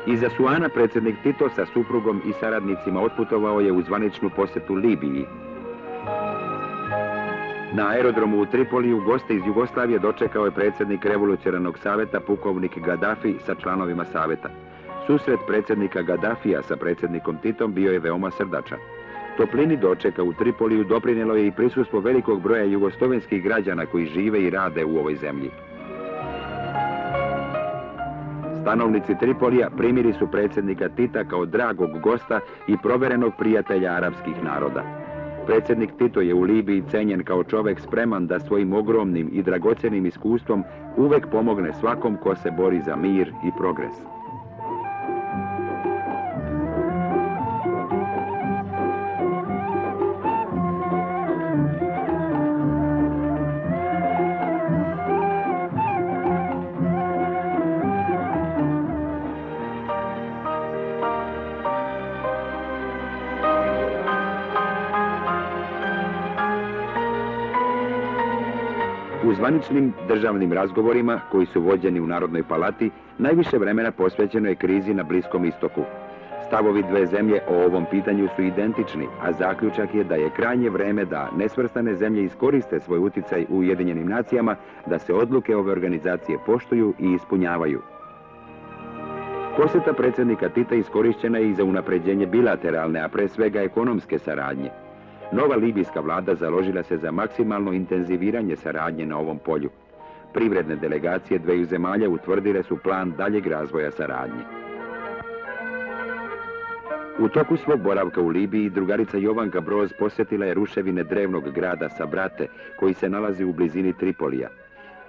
Iz Asuana predsjednik Tito sa suprugom i saradnicima otputovao je u zvaničnu posjetu Libiji. Na aerodromu u Tripoliju goste iz Jugoslavije dočekao je predsjednik Revolucionarnog saveta pukovnik Gaddafi sa članovima saveta. Susret predsjednika Gaddafija sa predsjednikom Titom bio je veoma srdačan. Toplini dočeka u Tripoliju doprinijelo je i prisustvo velikog broja jugoslovenskih građana koji žive i rade u ovoj zemlji. Stanovnici Tripolija primili su predsjednika Tita kao dragog gosta i proverenog prijatelja arapskih naroda. Predsjednik Tito je u Libiji cenjen kao čovjek spreman da svojim ogromnim i dragocjenim iskustvom uvek pomogne svakom ko se bori za mir i progres. U zvaničnim državnim razgovorima, koji su vođeni u Narodnoj palati, najviše vremena posvećeno je krizi na Bliskom istoku. Stavovi dve zemlje o ovom pitanju su identični, a zaključak je da je krajnje vreme da nesvrstane zemlje iskoriste svoj uticaj u Ujedinjenim nacijama, da se odluke ove organizacije poštuju i ispunjavaju. Posjeta predsjednika Tita iskorišćena je i za unapređenje bilateralne, a pre svega ekonomske saradnje. Nova libijska vlada založila se za maksimalno intenziviranje saradnje na ovom polju. Privredne delegacije dveju zemalja utvrdile su plan daljeg razvoja saradnje. U toku svog boravka u Libiji drugarica Jovanka Broz posjetila je ruševine drevnog grada Sabrate, koji se nalazi u blizini Tripolija.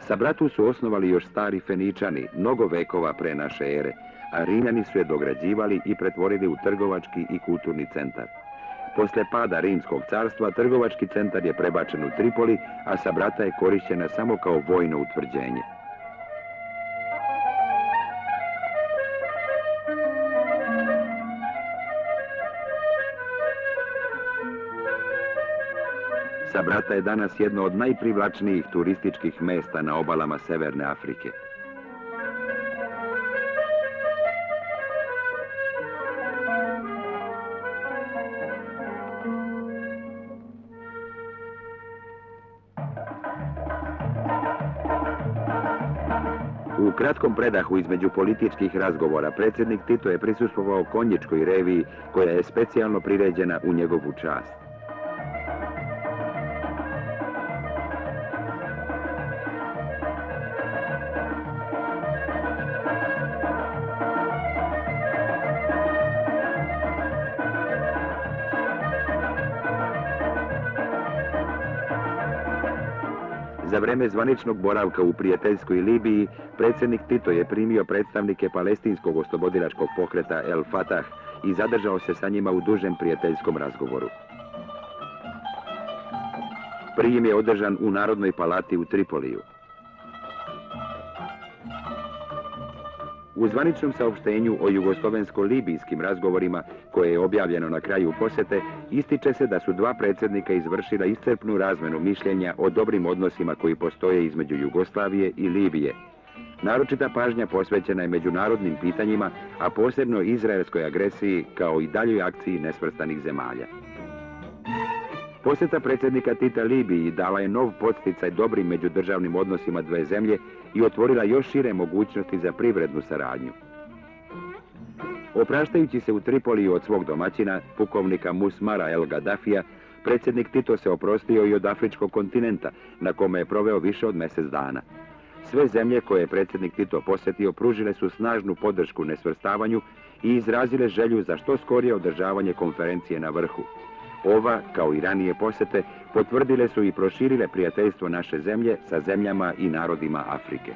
Sabratu su osnovali još stari Feničani, mnogo vekova pre naše ere, a Rimljani su je dograđivali i pretvorili u trgovački i kulturni centar. Posle pada Rimskog carstva, trgovački centar je prebačen u Tripoli, a Sabrata je korišćena samo kao vojno utvrđenje. Sabrata je danas jedno od najprivlačnijih turističkih mesta na obalama Severne Afrike. U kratkom predahu između političkih razgovora predsjednik Tito je prisustvovao konjičkoj reviji koja je specijalno priređena u njegovu čast. Za vreme zvaničnog boravka u prijateljskoj Libiji, predsjednik Tito je primio predstavnike palestinskog oslobodilačkog pokreta El Fatah i zadržao se sa njima u dužem prijateljskom razgovoru. Prijem je održan u Narodnoj palati u Tripoliju. U zvaničnom saopštenju o jugoslovensko-libijskim razgovorima, koje je objavljeno na kraju posjete, ističe se da su dva predsjednika izvršila iscrpnu razmenu mišljenja o dobrim odnosima koji postoje između Jugoslavije i Libije. Naročita pažnja posvećena je međunarodnim pitanjima, a posebno izraelskoj agresiji kao i daljoj akciji nesvrstanih zemalja. Posjeta predsjednika Tita Libiji dala je nov podsticaj dobrim međudržavnim odnosima dve zemlje i otvorila još šire mogućnosti za privrednu saradnju. Opraštajući se u Tripoliju od svog domaćina, pukovnika Musmara El Gaddafija, predsjednik Tito se oprostio i od afričkog kontinenta, na kome je proveo više od mjesec dana. Sve zemlje koje je predsjednik Tito posjetio pružile su snažnu podršku nesvrstavanju i izrazile želju za što skorije održavanje konferencije na vrhu. Ova, kao i ranije posjete, potvrdile su i proširile prijateljstvo naše zemlje sa zemljama i narodima Afrike.